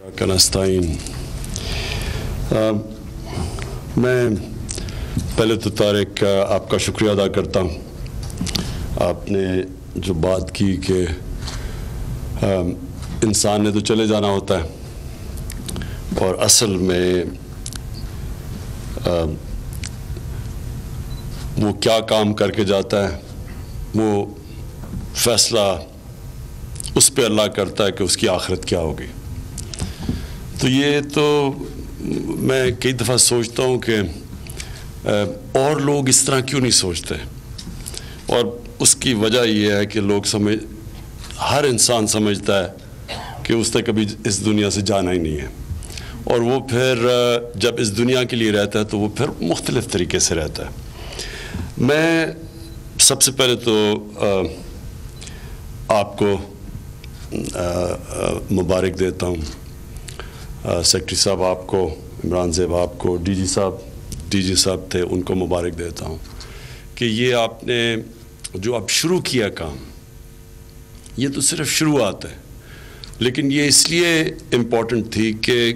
کنستائن میں پہلے تو طارق آپ کا شکریہ ادا کرتا ہوں. آپ نے جو بات کی کہ انسان نے تو چلے جانا ہوتا ہے اور اصل میں وہ کیا کام کر کے جاتا ہے وہ فیصلہ اس پہ اللہ کرتا ہے کہ اس کی آخرت کیا ہوگی. تو یہ تو میں کئی دفعہ سوچتا ہوں کہ اور لوگ اس طرح کیوں نہیں سوچتے, اور اس کی وجہ یہ ہے کہ لوگ ہر انسان سمجھتا ہے کہ اس نے کبھی اس دنیا سے جانا ہی نہیں ہے, اور وہ پھر جب اس دنیا کے لیے رہتا ہے تو وہ پھر مختلف طریقے سے رہتا ہے. میں سب سے پہلے تو آپ کو مبارک دیتا ہوں, سیکرٹری صاحب آپ کو, عمران زیب آپ کو, ڈی جی صاحب تھے ان کو مبارک دیتا ہوں کہ یہ آپ نے جو اب شروع کیا کام, یہ تو صرف شروعات ہے, لیکن یہ اس لیے امپورٹنٹ تھی کہ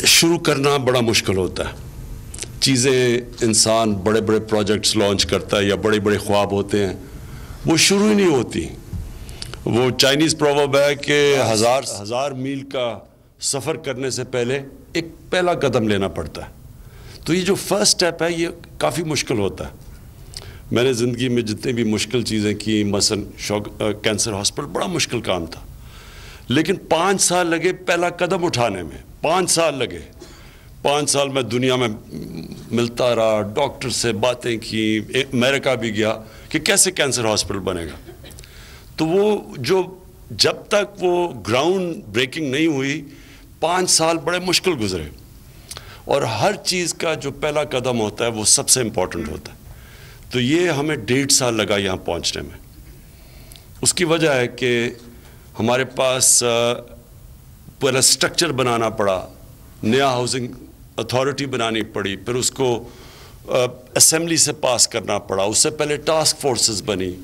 شروع کرنا بڑا مشکل ہوتا ہے. چیزیں انسان بڑے بڑے پروجیکٹس لانچ کرتا ہے یا بڑے بڑے خواب ہوتے ہیں, وہ شروع ہی نہیں ہوتی. وہ چائنیز پروورب ہے کہ ہزار میل کا سفر کرنے سے پہلے ایک پہلا قدم لینا پڑتا ہے. تو یہ جو فرسٹ سٹیپ ہے یہ کافی مشکل ہوتا ہے. میں نے زندگی میں جتنی بھی مشکل چیزیں کی, مثلا کینسر ہاسپٹل بڑا مشکل کام تھا, لیکن 5 سال لگے پہلا قدم اٹھانے میں. 5 سال لگے. 5 سال میں دنیا میں ملتا رہا, ڈاکٹر سے باتیں کی, امریکہ بھی گیا کہ کیسے کینسر ہاسپٹل بنے گا. تو وہ جب تک وہ گراؤنڈ بریکنگ نہیں ہوئی 5 سال بڑے مشکل گزرے, اور ہر چیز کا جو پہلا قدم ہوتا ہے وہ سب سے امپورٹنٹ ہوتا ہے. تو یہ ہمیں 1.5 سال لگا یہاں پہنچنے میں. اس کی وجہ ہے کہ ہمارے پاس پہلا سٹرکچر بنانا پڑا, نیا ہاؤسنگ اتھارٹی بنانی پڑی, پھر اس کو اسمبلی سے پاس کرنا پڑا. اس سے پہلے ٹاسک فورسز بنی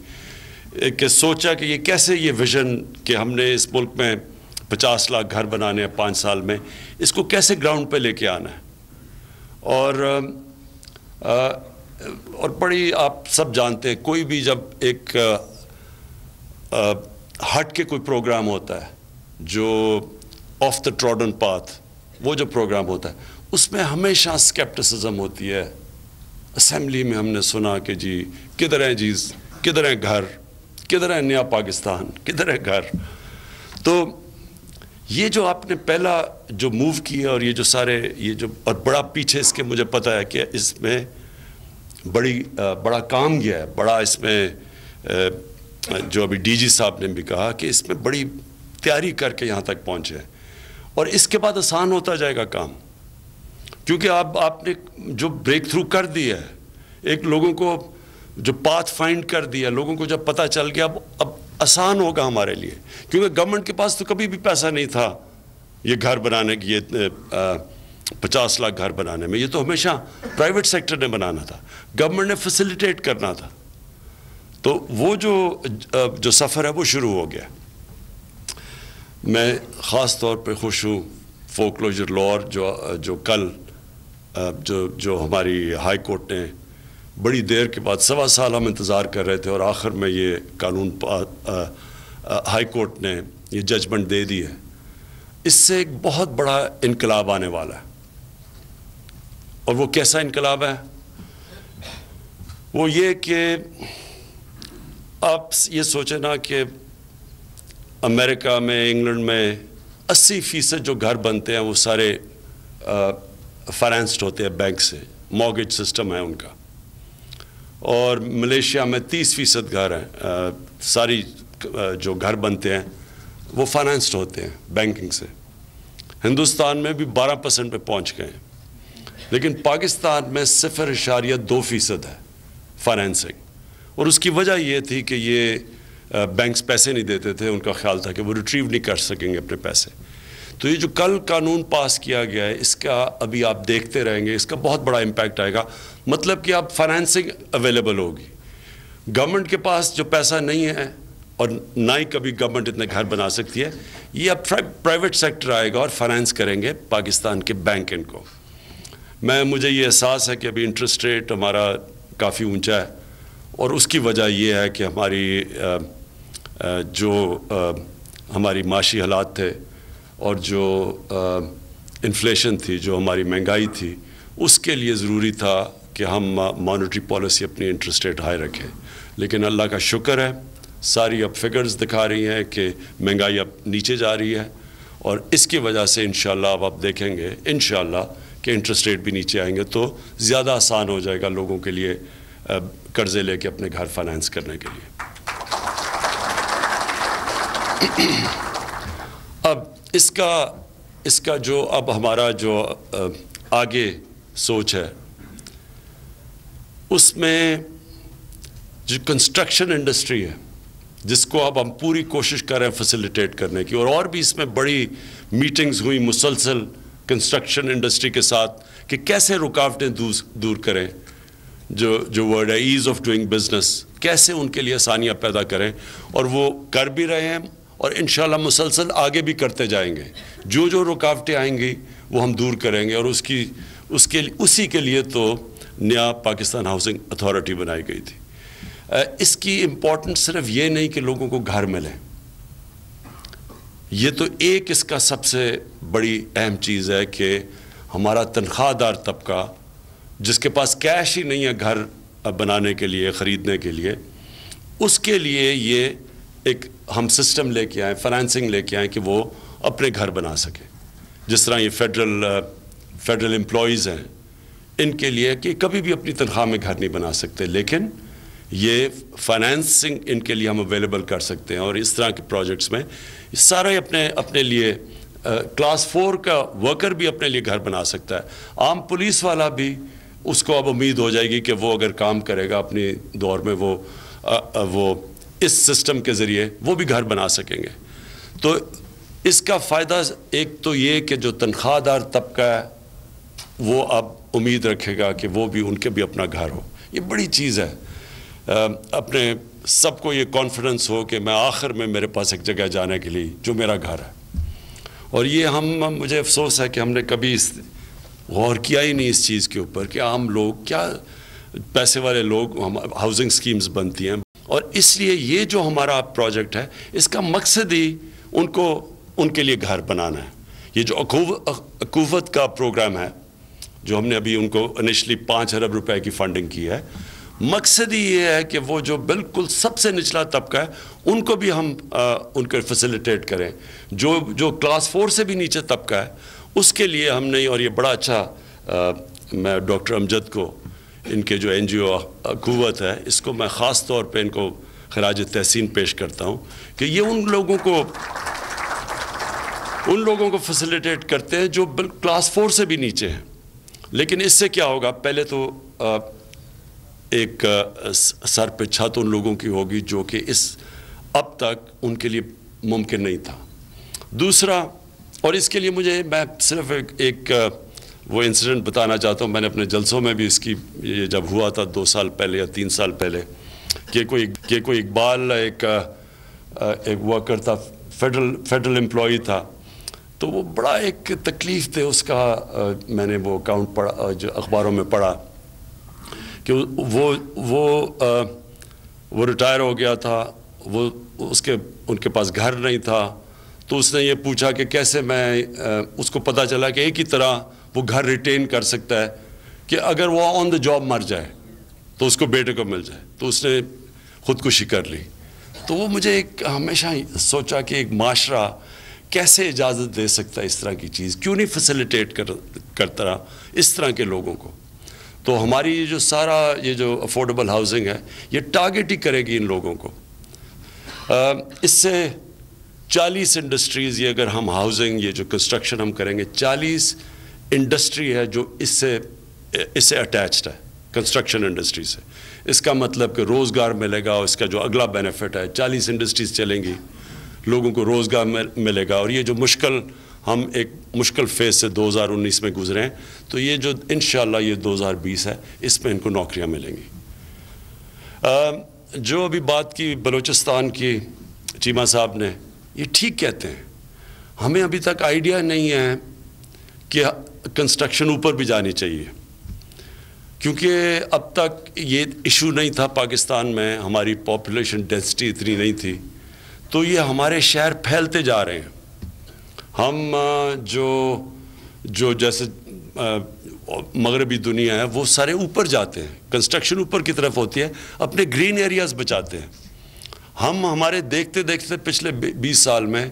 کہ سوچا کہ یہ کیسے یہ ویژن کہ ہم نے اس ملک میں 50 لاکھ گھر بنانے ہیں 5 سال میں, اس کو کیسے گراؤنڈ پہ لے کے آنا ہے. اور بڑی آپ سب جانتے ہیں, کوئی بھی جب ایک ہٹ کے کوئی پروگرام ہوتا ہے جو آف دا ٹراڈن پاتھ, وہ جو پروگرام ہوتا ہے اس میں ہمیشہ سکیپٹسزم ہوتی ہے. اسمبلی میں ہم نے سنا کہ جی کدھر ہیں جی, کدھر ہیں گھر, کدھر ہے نیا پاکستان, کدھر ہے گھر. تو یہ جو آپ نے پہلا جو موو کیا, اور یہ جو سارے یہ جو اور بڑا پیچھے اس کے مجھے پتہ ہے کہ اس میں بڑا کام گیا ہے, بڑا اس میں جو ابھی ڈی جی صاحب نے بھی کہا کہ اس میں بڑی تیاری کر کے یہاں تک پہنچے, اور اس کے بعد آسان ہوتا جائے گا کام, کیونکہ آپ نے جو بریک تھرو کر دیا ہے, ایک لوگوں کو جو پاتھ فائنڈ کر دیا, لوگوں کو جب پتہ چل گیا اب آسان ہوگا ہمارے لیے, کیونکہ گورنمنٹ کے پاس تو کبھی بھی پیسہ نہیں تھا یہ گھر بنانے کی, یہ 50 لاکھ گھر بنانے میں. یہ تو ہمیشہ پرائیویٹ سیکٹر نے بنانا تھا, گورنمنٹ نے فیسیلیٹیٹ کرنا تھا. تو وہ جو سفر ہے وہ شروع ہو گیا. میں خاص طور پہ خوش ہوں فور کلوجر لا جو کل جو ہماری ہائی کورٹ نے بڑی دیر کے بعد 1.25 سال ہم انتظار کر رہے تھے, اور آخر میں یہ قانون ہائی کورٹ نے یہ ججمنٹ دے دی ہے. اس سے ایک بہت بڑا انقلاب آنے والا ہے. اور وہ کیسا انقلاب ہے؟ وہ یہ کہ آپ یہ سوچیں نا کہ امریکہ میں, انگلینڈ میں 80% جو گھر بنتے ہیں وہ سارے فائنینسڈ ہوتے ہیں بینک سے, مارگیج سسٹم ہے ان کا. اور ملیشیا میں 30% گھر ہیں, ساری جو گھر بنتے ہیں وہ فائنینسڈ ہوتے ہیں بینکنگ سے. ہندوستان میں بھی 12% پہ پہنچ گئے ہیں, لیکن پاکستان میں 0.2% ہے فائنینسنگ. اور اس کی وجہ یہ تھی کہ یہ بینکس پیسے نہیں دیتے تھے, ان کا خیال تھا کہ وہ ریٹریو نہیں کر سکیں گے اپنے پیسے. تو یہ جو کل قانون پاس کیا گیا ہے, اس کا ابھی آپ دیکھتے رہیں گے, اس کا بہت بڑا امپیکٹ آئے گا. مطلب کہ اب فائنینسنگ اویلیبل ہوگی. گورنمنٹ کے پاس جو پیسہ نہیں ہے اور نہ ہی کبھی گورنمنٹ اتنے گھر بنا سکتی ہے. یہ اب پرائیویٹ سیکٹر آئے گا اور فائنانس کریں گے پاکستان کے بینک ان کو. مجھے یہ احساس ہے کہ ابھی انٹرسٹ ریٹ ہمارا کافی اونچا ہے, اور اس کی وجہ یہ ہے کہ ہماری جو ہماری معاشی حالات تھے اور جو انفلیشن تھی, جو ہماری مہنگائی تھی, اس کے لیے ضروری تھا کہ ہم مانیٹری پالیسی اپنی انٹرسٹ ریٹ ہائی رکھیں. لیکن اللہ کا شکر ہے, ساری اب فگرز دکھا رہی ہیں کہ مہنگائی اب نیچے جا رہی ہے, اور اس کی وجہ سے انشاءاللہ اب آپ دیکھیں گے انشاءاللہ کہ انٹرسٹ ریٹ بھی نیچے آئیں گے, تو زیادہ آسان ہو جائے گا لوگوں کے لیے قرضے لے کے اپنے گھر فائنانس کرنے کے لیے. اب اس کا جو اب ہمارا جو آگے سوچ ہے, اس میں جو کنسٹرکشن انڈسٹری ہے, جس کو اب ہم پوری کوشش کر رہے ہیں فیسیلیٹیٹ کرنے کی, اور بھی اس میں بڑی میٹنگز ہوئی مسلسل کنسٹرکشن انڈسٹری کے ساتھ کہ کیسے رکاوٹیں دور کریں, جو ورڈ ہے ایز آف ڈوئنگ بزنس, کیسے ان کے لیے آسانیاں پیدا کریں, اور وہ کر بھی رہے ہیں اور انشاءاللہ مسلسل آگے بھی کرتے جائیں گے. جو رکاوٹیں آئیں گی وہ ہم دور کریں گے, اور اسی کے لیے تو نیا پاکستان ہاؤسنگ اتھارٹی بنائی گئی تھی. اس کی امپورٹنس صرف یہ نہیں کہ لوگوں کو گھر ملیں, یہ تو ایک اس کا سب سے بڑی اہم چیز ہے کہ ہمارا تنخواہ دار طبقہ جس کے پاس کیش ہی نہیں ہے گھر بنانے کے لیے, خریدنے کے لیے, اس کے لیے یہ ایک ہم سسٹم لے کے آئیں, فائنانسنگ لے کے آئیں کہ وہ اپنے گھر بنا سکیں. جس طرح یہ فیڈرل امپلائیز ہیں, ان کے لیے کہ کبھی بھی اپنی تنخواہ میں گھر نہیں بنا سکتے, لیکن یہ فائنانسنگ ان کے لیے ہم اویلیبل کر سکتے ہیں. اور اس طرح کے پروجیکٹس میں سارے اپنے لیے کلاس 4 کا ورکر بھی اپنے لیے گھر بنا سکتا ہے. عام پولیس والا بھی, اس کو اب امید ہو جائے گی کہ وہ اگر کام کرے گا اپنی دور میں, وہ اس سسٹم کے ذریعے وہ بھی گھر بنا سکیں گے. تو اس کا فائدہ ایک تو یہ کہ جو تنخواہ دار طبقہ ہے وہ اب امید رکھے گا کہ وہ بھی ان کے بھی اپنا گھر ہو. یہ بڑی چیز ہے, اپنے سب کو یہ کانفیڈنس ہو کہ میں آخر میں میرے پاس ایک جگہ جانے کے لیے جو میرا گھر ہے. اور یہ مجھے افسوس ہے کہ ہم نے کبھی غور کیا ہی نہیں اس چیز کے اوپر کہ عام لوگ, کیا پیسے والے لوگ, ہاؤسنگ سکیمز بنتی ہیں, اور اس لیے یہ جو ہمارا پروجیکٹ ہے اس کا مقصد ہی ان کے لیے گھر بنانا ہے. یہ جو اکوفت کا پروگرام ہے جو ہم نے ابھی ان کو انیشلی 5 ارب روپے کی فنڈنگ کی ہے, مقصد ہی یہ ہے کہ وہ جو بالکل سب سے نچلا طبقہ ہے ان کو بھی ہم ان کو فیسیلیٹیٹ کریں. جو کلاس 4 سے بھی نیچے طبقہ ہے اس کے لیے ہم نے, اور یہ بڑا اچھا, میں ڈاکٹر امجد کو, ان کے جو NGO قوت ہے, اس کو میں خاص طور پہ ان کو خراج تحسین پیش کرتا ہوں کہ یہ ان لوگوں کو فیسیلیٹیٹ کرتے ہیں جو کلاس 4 سے بھی نیچے ہیں. لیکن اس سے کیا ہوگا, پہلے تو ایک سر پہ چھت ان لوگوں کی ہوگی جو کہ اب تک ان کے لیے ممکن نہیں تھا. دوسرا, اور اس کے لیے میں صرف ایک وہ انسیڈنٹ بتانا چاہتا ہوں. میں نے اپنے جلسوں میں بھی اس کی, یہ جب ہوا تھا 2 سال پہلے یا 3 سال پہلے, کہ کوئی اقبال ایک ورکر تھا, فیڈرل امپلائی تھا, تو وہ بڑا ایک تکلیف تھے اس کا. میں نے وہ اکاؤنٹ پڑھا, جو اخباروں میں پڑھا کہ وہ ریٹائر ہو گیا تھا, ان کے پاس گھر نہیں تھا. تو اس نے یہ پوچھا کہ کیسے اس کو پتہ چلا کہ ایک ہی طرح وہ گھر ریٹین کر سکتا ہے کہ اگر وہ آن دا جاب مر جائے تو اس کو بیٹے کو مل جائے. تو اس نے خودکشی کر لی. تو وہ مجھے ہمیشہ سوچا کہ ایک معاشرہ کیسے اجازت دے سکتا ہے اس طرح کی چیز, کیوں نہیں فیسیلیٹیٹ کرتا اس طرح کے لوگوں کو. تو ہماری یہ جو افورڈیبل ہاؤسنگ ہے یہ ٹارگٹ ہی کرے گی ان لوگوں کو. اس سے 40 انڈسٹریز, یہ اگر ہم ہاؤسنگ, یہ جو کنسٹرکشن ہم کریں گے, 40 انڈسٹری ہے جو اس سے اٹیچڈ ہے, کنسٹرکشن انڈسٹری سے. اس کا مطلب کہ روزگار ملے گا. اس کا جو اگلا بینیفٹ ہے, 40 انڈسٹریز چلیں گی, لوگوں کو روزگار ملے گا. اور یہ جو ہم ایک مشکل فیز سے 2019 میں گزرے ہیں, تو یہ جو انشاءاللہ یہ 2020 ہے, اس میں ان کو نوکریاں ملیں گی. جو ابھی بات کی بلوچستان کی, چیمہ صاحب نے، یہ ٹھیک کہتے ہیں. ہمیں ابھی تک آئیڈیا نہیں ہے کہ کنسٹرکشن اوپر بھی جانی چاہیے، کیونکہ اب تک یہ ایشو نہیں تھا پاکستان میں، ہماری پاپولیشن ڈینسٹی اتنی نہیں تھی. تو یہ ہمارے شہر پھیلتے جا رہے ہیں. ہم جو جیسے مغربی دنیا ہے وہ سارے اوپر جاتے ہیں، کنسٹرکشن اوپر کی طرف ہوتی ہے، اپنے گرین ایریاز بچاتے ہیں. ہم ہمارے دیکھتے دیکھتے پچھلے 20 سال میں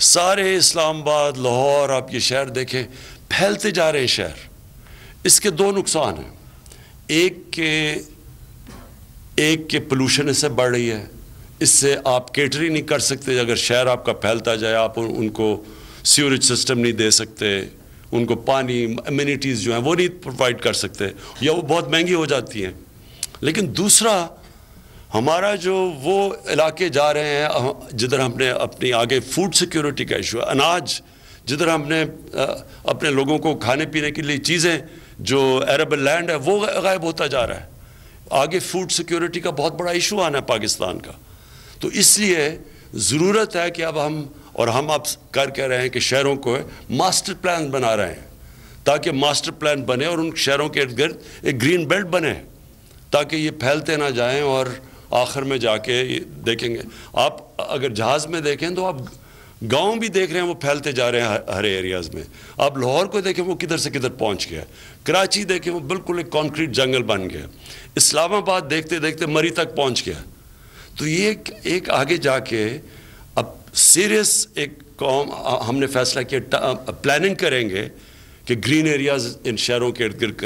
سارے اسلام آباد، لاہور، آپ یہ شہر دیکھیں، پھیلتے جا رہے ہیں شہر. اس کے 2 نقصان ہیں. ایک کہ پولوشن اس سے بڑھ رہی ہے، اس سے آپ کیٹر ہی نہیں کر سکتے. اگر شہر آپ کا پھیلتا جائے، آپ ان کو سیوریج سسٹم نہیں دے سکتے، ان کو پانی، امینٹیز جو ہیں وہ نہیں پرووائڈ کر سکتے، یا وہ بہت مہنگی ہو جاتی ہیں. لیکن دوسرا، ہمارا جو وہ علاقے جا رہے ہیں جدھر ہم نے اپنی آگے فوڈ سیکیورٹی کا ایشو ہے، اناج، جدھر ہم نے اپنے لوگوں کو کھانے پینے کے لیے چیزیں، جو ایریبل لینڈ ہے وہ غائب ہوتا جا رہا ہے. آگے فوڈ سیکیورٹی کا بہت بڑا ایشو آنا ہے پاکستان کا. تو اس لیے ضرورت ہے کہ ہم اب کر کے رہے ہیں کہ شہروں کو ماسٹر پلان بنا رہے ہیں، تاکہ ماسٹر پلان بنے اور ان شہروں کے ارد گرد ایک گرین بیلٹ بنے، تاکہ یہ پھیلتے نہ جائیں. اور آخر میں جا کے دیکھیں گے، آپ اگر جہاز میں دیکھیں تو آپ گاؤں بھی دیکھ رہے ہیں وہ پھیلتے جا رہے ہیں ہر ایریاز میں. آپ لاہور کو دیکھیں وہ کدھر سے کدھر پہنچ گیا. کراچی دیکھیں وہ بالکل ایک کانکریٹ جنگل بن گیا. اسلام آباد دیکھتے دیکھتے مری تک پہنچ گیا. تو یہ ایک آگے جا کے اب سیریس ایک قوم ہم نے فیصلہ کیا، پلاننگ کریں گے کہ گرین ایریاز ان شہروں کے ارد گرد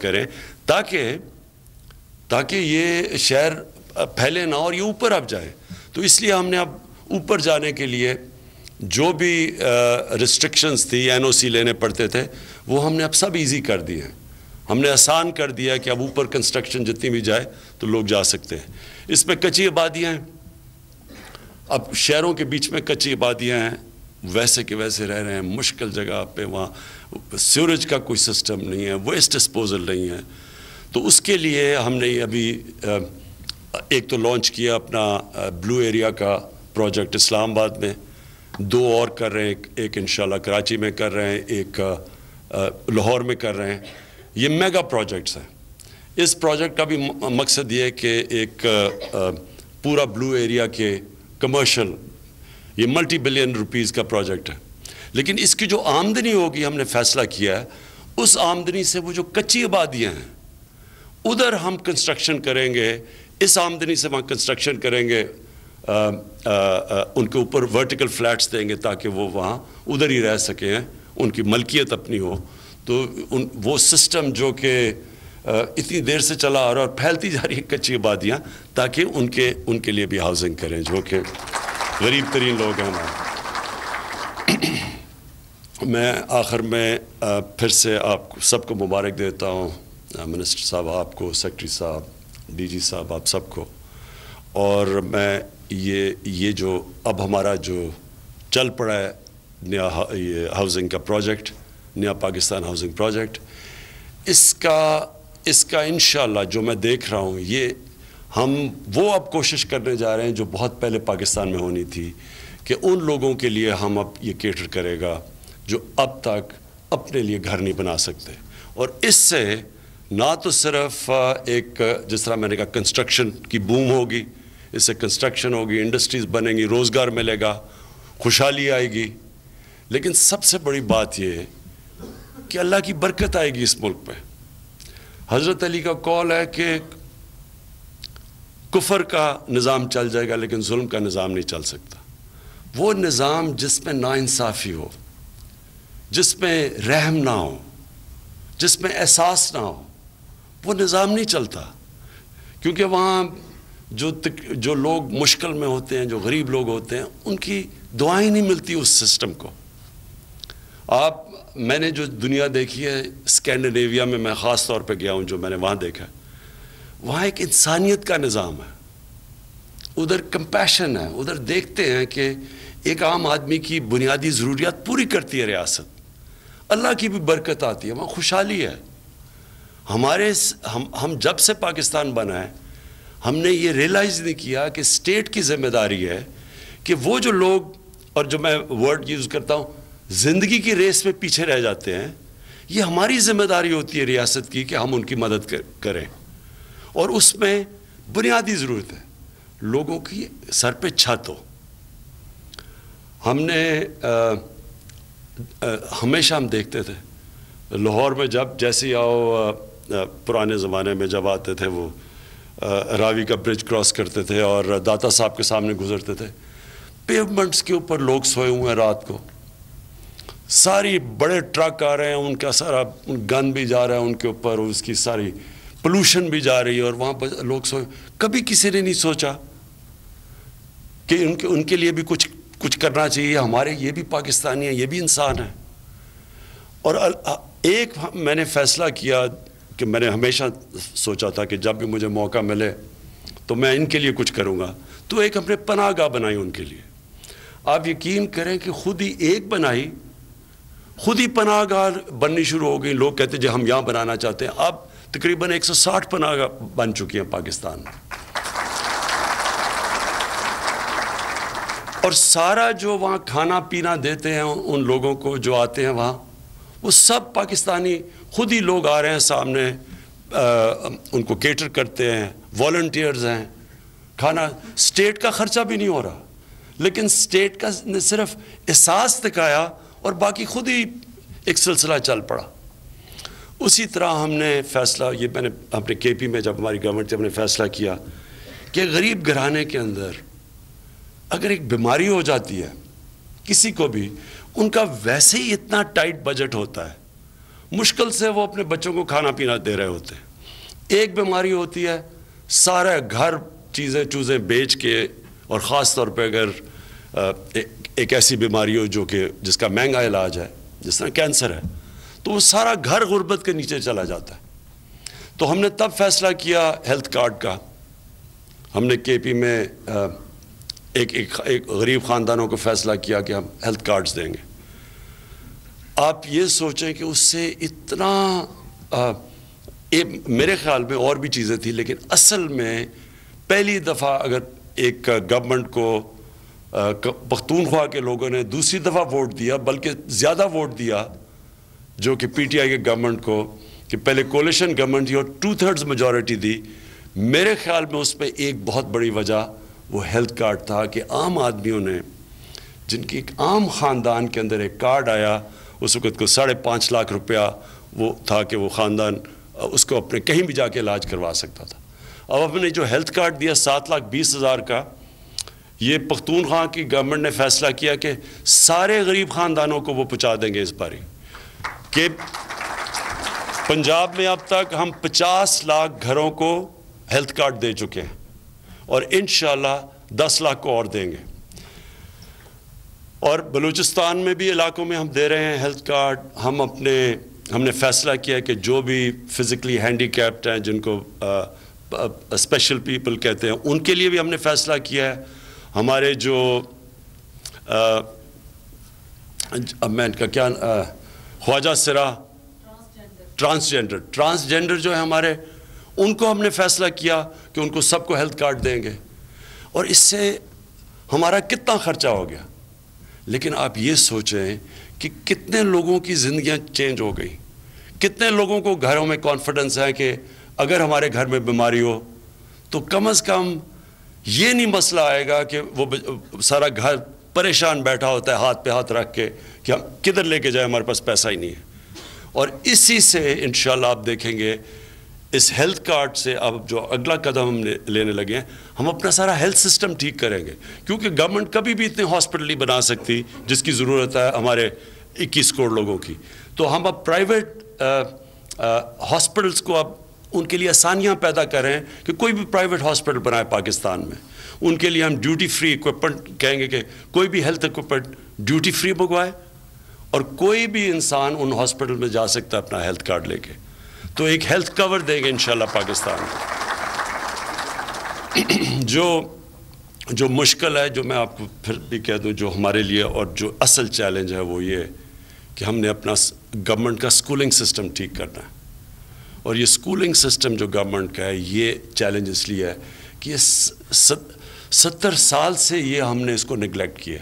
کریں، تاکہ یہ شہر پھیلے نہ اور یہ اوپر اب جائے. تو اس لیے ہم نے اب اوپر جانے کے لیے جو بھی ریسٹرکشنز تھی، NOC لینے پڑتے تھے، وہ ہم نے اب سب ایزی کر دی ہیں. ہم نے آسان کر دیا کہ اب اوپر کنسٹرکشن جتنی بھی جائے تو لوگ جا سکتے ہیں. اس میں کچی آبادیاں ہیں، اب شہروں کے بیچ میں کچی آبادیاں ہیں، ویسے کے ویسے رہ رہے ہیں مشکل جگہ پہ. وہاں سیوریج کا کوئی سسٹم نہیں ہے، ویسٹ ڈسپوزل نہیں ہے. تو اس کے لیے ہم نے ابھی ایک تو لانچ کیا اپنا بلو ایریا کا پروجیکٹ اسلام آباد میں، 2 اور کر رہے ہیں، ایک انشاءاللہ کراچی میں کر رہے ہیں، ایک لاہور میں کر رہے ہیں. یہ میگا پروجیکٹس ہیں. اس پروجیکٹ کا بھی مقصد یہ ہے کہ ایک پورا بلو ایریا کے کمرشل، یہ ملٹی بلین روپیز کا پروجیکٹ ہے. لیکن اس کی جو آمدنی ہوگی، ہم نے فیصلہ کیا ہے، اس آمدنی سے وہ جو کچی آبادیاں ہیں ادھر ہم کنسٹرکشن کریں گے. اس آمدنی سے وہاں کنسٹرکشن کریں گے، ان کے اوپر ورٹیکل فلیٹس دیں گے تاکہ وہ وہاں ادھر ہی رہ سکیں، ان کی ملکیت اپنی ہو. تو وہ سسٹم جو کہ اتنی دیر سے چلا آ رہا اور پھیلتی جا رہی ہے کچی آبادیاں، تاکہ ان کے لیے بھی ہاؤسنگ کریں جو کہ غریب ترین لوگ ہیں. میں آخر میں پھر سے آپ سب کو مبارک دیتا ہوں، منسٹر صاحب آپ کو، سیکرٹری صاحب، DG صاحب، آپ سب کو. اور میں یہ جو اب ہمارا جو چل پڑا ہے نیا یہ ہاؤسنگ کا پروجیکٹ، نیا پاکستان ہاؤسنگ پروجیکٹ، اس کا انشاءاللہ جو میں دیکھ رہا ہوں، یہ ہم وہ اب کوشش کرنے جا رہے ہیں جو بہت پہلے پاکستان میں ہونی تھی، کہ ان لوگوں کے لیے ہم اب یہ کیٹر کرے گا جو اب تک اپنے لیے گھر نہیں بنا سکتے. اور اس سے نہ تو صرف ایک جس طرح میں نے کہا کنسٹرکشن کی بوم ہوگی، اس سے کنسٹرکشن ہوگی، انڈسٹریز بنیں گی، روزگار ملے گا، خوشحالی آئے گی، لیکن سب سے بڑی بات یہ ہے کہ اللہ کی برکت آئے گی اس ملک میں. حضرت علی کا قول ہے کہ کفر کا نظام چل جائے گا لیکن ظلم کا نظام نہیں چل سکتا. وہ نظام جس میں ناانصافی ہو، جس میں رحم نہ ہو، جس میں احساس نہ ہو، وہ نظام نہیں چلتا. کیونکہ وہاں جو لوگ مشکل میں ہوتے ہیں، جو غریب لوگ ہوتے ہیں، ان کی دعائیں نہیں ملتی اس سسٹم کو. میں نے جو دنیا دیکھی ہے اسکینڈینیویا میں خاص طور پہ گیا ہوں، جو میں نے وہاں دیکھا، وہاں ایک انسانیت کا نظام ہے، ادھر کمپیشن ہے، ادھر دیکھتے ہیں کہ ایک عام آدمی کی بنیادی ضروریات پوری کرتی ہے ریاست، اللہ کی بھی برکت آتی ہے، وہاں خوشحالی ہے. ہم جب سے پاکستان بنا ہے، ہم نے یہ ریئلائز نہیں کیا کہ اسٹیٹ کی ذمہ داری ہے کہ وہ جو لوگ، اور جو میں ورڈ یوز کرتا ہوں، زندگی کی ریس میں پیچھے رہ جاتے ہیں، یہ ہماری ذمہ داری ہوتی ہے ریاست کی کہ ہم ان کی مدد کریں. اور اس میں بنیادی ضرورت ہے لوگوں کی سر پہ چھت ہو. ہم نے ہمیشہ ہم دیکھتے تھے لاہور میں، جب جیسے آؤ پرانے زمانے میں جب آتے تھے وہ راوی کا برج کراس کرتے تھے اور داتا صاحب کے سامنے گزرتے تھے، پیومنٹس کے اوپر لوگ سوئے ہوئے ہیں رات کو، ساری بڑے ٹرک آ رہے ہیں، ان کا سارا گن بھی جا رہا ہے ان کے اوپر، اس کی ساری پولوشن بھی جا رہی ہے، اور وہاں پر لوگ سوئے. کبھی کسی نے نہیں سوچا کہ ان کے لیے بھی کچھ کرنا چاہیے. ہمارے یہ بھی پاکستانی ہیں، یہ بھی انسان ہیں. اور ایک میں نے فیصلہ کیا کہ میں نے ہمیشہ سوچا تھا کہ جب بھی مجھے موقع ملے تو میں ان کے لیے کچھ کروں گا. تو ایک ہم نے پناہ گاہ بنائی ان کے لیے. آپ یقین کریں کہ خود ہی ایک بنائی، خود ہی پناہ گاہ بننی شروع ہو گئی. لوگ کہتے جی ہم یہاں بنانا چاہتے ہیں. اب تقریباً 160 پناہ گاہ بن چکی ہیں پاکستان میں. اور سارا جو وہاں کھانا پینا دیتے ہیں ان لوگوں کو جو آتے ہیں وہاں، وہ سب پاکستانی خود ہی لوگ آ رہے ہیں سامنے، ان کو کیٹر کرتے ہیں، والنٹیئرز ہیں. کھانا اسٹیٹ کا خرچہ بھی نہیں ہو رہا، لیکن اسٹیٹ کا نے صرف احساس دکھایا اور باقی خود ہی ایک سلسلہ چل پڑا. اسی طرح ہم نے فیصلہ، یہ میں نے اپنے کے پی میں جب ہماری گورنمنٹ سے ہم نے فیصلہ کیا کہ غریب گھرانے کے اندر اگر ایک بیماری ہو جاتی ہے کسی کو بھی، ان کا ویسے ہی اتنا ٹائٹ بجٹ ہوتا ہے، مشکل سے وہ اپنے بچوں کو کھانا پینا دے رہے ہوتے ہیں. ایک بیماری ہوتی ہے، سارا گھر چیزیں بیچ کے، اور خاص طور پہ اگر ایک ایسی بیماری ہو جو کہ جس کا مہنگا علاج ہے، جس طرح کینسر ہے، تو وہ سارا گھر غربت کے نیچے چلا جاتا ہے. تو ہم نے تب فیصلہ کیا ہیلتھ کارڈ کا. ہم نے کے پی میں ایک غریب خاندانوں کو فیصلہ کیا کہ ہم ہیلتھ کارڈز دیں گے. آپ یہ سوچیں کہ اس سے اتنا میرے خیال میں اور بھی چیزیں تھیں، لیکن اصل میں پہلی دفعہ اگر ایک گورنمنٹ کو پختونخوا کے لوگوں نے دوسری دفعہ ووٹ دیا، بلکہ زیادہ ووٹ دیا جو کہ پی ٹی آئی کے گورنمنٹ کو، کہ پہلے کولیشن گورنمنٹ تھی اور 2/3 میجورٹی دی. میرے خیال میں اس پہ ایک بہت بڑی وجہ وہ ہیلتھ کارڈ تھا کہ عام آدمیوں نے، جن کی ایک عام خاندان کے اندر ایک کارڈ آیا، اس وقت کو 5.5 لاکھ روپیہ وہ تھا کہ وہ خاندان اس کو اپنے کہیں بھی جا کے علاج کروا سکتا تھا. اب ہم نے جو ہیلتھ کارڈ دیا 7,20,000 کا، یہ پختونخوا کی گورنمنٹ نے فیصلہ کیا کہ سارے غریب خاندانوں کو وہ پہنچا دیں گے اس باری. کہ پنجاب میں اب تک ہم 50 لاکھ گھروں کو ہیلتھ کارڈ دے چکے ہیں، اور انشاءاللہ 10 لاکھ کو اور دیں گے. اور بلوچستان میں بھی علاقوں میں ہم دے رہے ہیں ہیلتھ کارڈ. ہم نے فیصلہ کیا کہ جو بھی فزیکلی ہینڈی کیپڈ ہیں، جن کو اسپیشل پیپل کہتے ہیں، ان کے لیے بھی ہم نے فیصلہ کیا ہے. ہمارے جو اب میں ان کا کیا خواجہ سرا ٹرانسجینڈر جو ہے ہمارے، ان کو ہم نے فیصلہ کیا کہ ان کو سب کو ہیلتھ کارڈ دیں گے. اور اس سے ہمارا کتنا خرچہ ہو گیا، لیکن آپ یہ سوچیں کہ کتنے لوگوں کی زندگیاں چینج ہو گئی، کتنے لوگوں کو گھروں میں کانفیڈنس ہے کہ اگر ہمارے گھر میں بیماری ہو تو کم از کم یہ نہیں مسئلہ آئے گا کہ وہ سارا گھر پریشان بیٹھا ہوتا ہے ہاتھ پہ ہاتھ رکھ کے کہ ہم کدھر لے کے جائیں، ہمارے پاس پیسہ ہی نہیں ہے. اور اسی سے انشاءاللہ آپ دیکھیں گے اس ہیلتھ کارڈ سے اب جو اگلا قدم ہم لینے لگے ہیں، ہم اپنا سارا ہیلتھ سسٹم ٹھیک کریں گے. کیونکہ گورنمنٹ کبھی بھی اتنے ہاسپٹل نہیں بنا سکتی جس کی ضرورت ہے ہمارے 21 کروڑ لوگوں کی. تو ہم اب پرائیویٹ ہاسپٹلس کو اب ان کے لیے آسانیاں پیدا کر رہے ہیں کہ کوئی بھی پرائیویٹ ہاسپٹل بنائے پاکستان میں. ان کے لیے ہم ڈیوٹی فری اکوپمنٹ کہیں گے کہ کوئی بھی ہیلتھ اکوپمنٹ ڈیوٹی فری منگوائے، اور کوئی بھی انسان ان ہاسپٹل میں جا سکتا ہے اپنا ہیلتھ کارڈ لے کے. تو ایک ہیلتھ کور دیں گے انشاءاللہ پاکستان کو. جو مشکل ہے، جو میں آپ کو پھر بھی کہہ دوں جو ہمارے لیے اور جو اصل چیلنج ہے، وہ یہ کہ ہم نے اپنا گورنمنٹ کا سکولنگ سسٹم ٹھیک کرنا ہے. اور یہ سکولنگ سسٹم جو گورنمنٹ کا ہے، یہ چیلنج اس لیے ہے کہ یہ 70 سال سے یہ ہم نے اس کو نگلیکٹ کیا.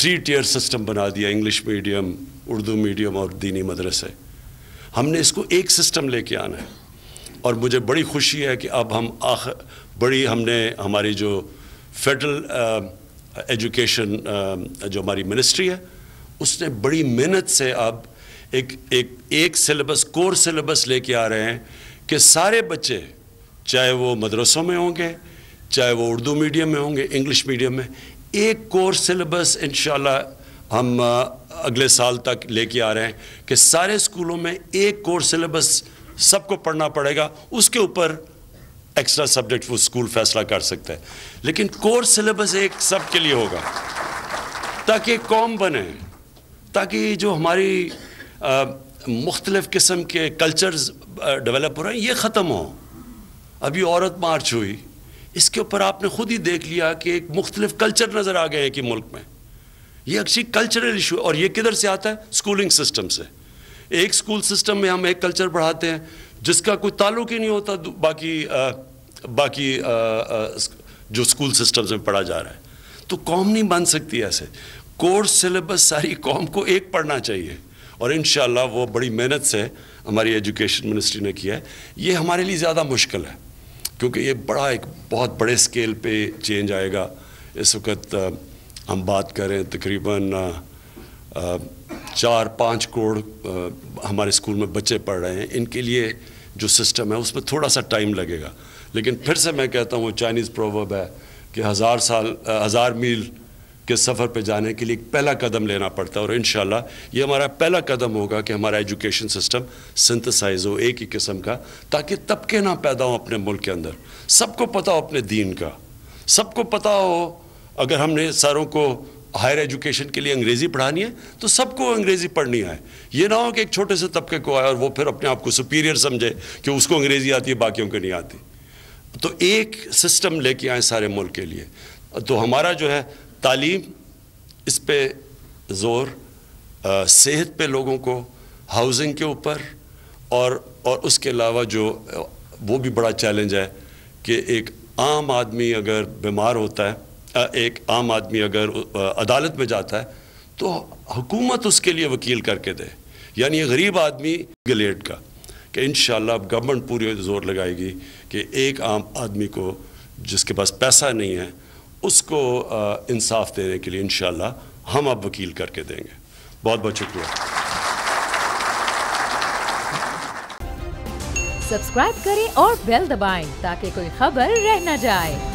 3 ٹیئر سسٹم بنا دیا, انگلش میڈیم, اردو میڈیم اور دینی مدرسے. ہم نے اس کو ایک سسٹم لے کے آنا ہے, اور مجھے بڑی خوشی ہے کہ اب ہم ہم نے ہماری جو فیڈرل ایجوکیشن جو ہماری منسٹری ہے, اس نے بڑی محنت سے اب ایک سلیبس, کور سلیبس لے کے آ رہے ہیں کہ سارے بچے, چاہے وہ مدرسوں میں ہوں گے, چاہے وہ اردو میڈیم میں ہوں گے, انگلش میڈیم میں, ایک کور سلیبس انشاءاللہ ہم اگلے سال تک لے کے آ رہے ہیں کہ سارے اسکولوں میں ایک کور سلیبس سب کو پڑھنا پڑے گا. اس کے اوپر ایکسٹرا سبجیکٹ وہ اسکول فیصلہ کر سکتا ہے, لیکن کور سلیبس ایک سب کے لیے ہوگا تاکہ قوم بنے, تاکہ جو ہماری مختلف قسم کے کلچرز ڈیولپ ہو رہے ہیں یہ ختم ہو. ابھی عورت مارچ ہوئی, اس کے اوپر آپ نے خود ہی دیکھ لیا کہ ایک مختلف کلچر نظر آ گئے کہ ملک میں. یہ اکثر کلچرل ایشو, اور یہ کدھر سے آتا ہے؟ اسکولنگ سسٹم سے. ایک اسکول سسٹم میں ہم ایک کلچر پڑھاتے ہیں جس کا کوئی تعلق ہی نہیں ہوتا باقی جو اسکول سسٹمز میں پڑھا جا رہا ہے. تو قوم نہیں بن سکتی ایسے. کورس سلیبس ساری قوم کو ایک پڑھنا چاہیے, اور انشاءاللہ وہ بڑی محنت سے ہماری ایجوکیشن منسٹری نے کیا ہے. یہ ہمارے لیے زیادہ مشکل ہے کیونکہ یہ ایک بہت بڑے اسکیل پہ چینج آئے گا. اس وقت ہم بات کریں تقریباً 4-5 کروڑ ہمارے اسکول میں بچے پڑھ رہے ہیں. ان کے لیے جو سسٹم ہے اس میں تھوڑا سا ٹائم لگے گا, لیکن پھر سے میں کہتا ہوں وہ چائنیز پروورب ہے کہ 1000 میل کے سفر پہ جانے کے لیے ایک پہلا قدم لینا پڑتا ہے, اور انشاءاللہ یہ ہمارا پہلا قدم ہوگا کہ ہمارا ایجوکیشن سسٹم سنتھسائز ہو ایک ہی قسم کا, تاکہ طبقے نہ پیدا ہوں اپنے ملک کے اندر. سب کو پتہ ہو اپنے دین کا, سب کو پتہ ہو اگر ہم نے ساروں کو ہائر ایجوکیشن کے لیے انگریزی پڑھانی ہے تو سب کو انگریزی پڑھنی ہے. یہ نہ ہو کہ ایک چھوٹے سے طبقے کو آئے اور وہ پھر اپنے آپ کو سپیریئر سمجھے کہ اس کو انگریزی آتی ہے باقیوں کو نہیں آتی. تو ایک سسٹم لے کے آئیں سارے ملک کے لیے. تو ہمارا جو ہے تعلیم, اس پہ زور, صحت پہ لوگوں کو, ہاؤزنگ کے اوپر, اور اس کے علاوہ جو وہ بھی بڑا چیلنج ہے کہ ایک عام آدمی اگر بیمار ہوتا ہے, ایک عام آدمی اگر عدالت میں جاتا ہے تو حکومت اس کے لیے وکیل کر کے دے. یعنی یہ غریب آدمی گلیٹ کا کہ انشاءاللہ اب گورنمنٹ پوری زور لگائے گی کہ ایک عام آدمی کو جس کے پاس پیسہ نہیں ہے اس کو انصاف دینے کے لیے انشاءاللہ ہم اب وکیل کر کے دیں گے. بہت بہت شکریہ. سبسکرائب کریں اور بیل دبائیں تاکہ کوئی خبر رہ نہ جائے.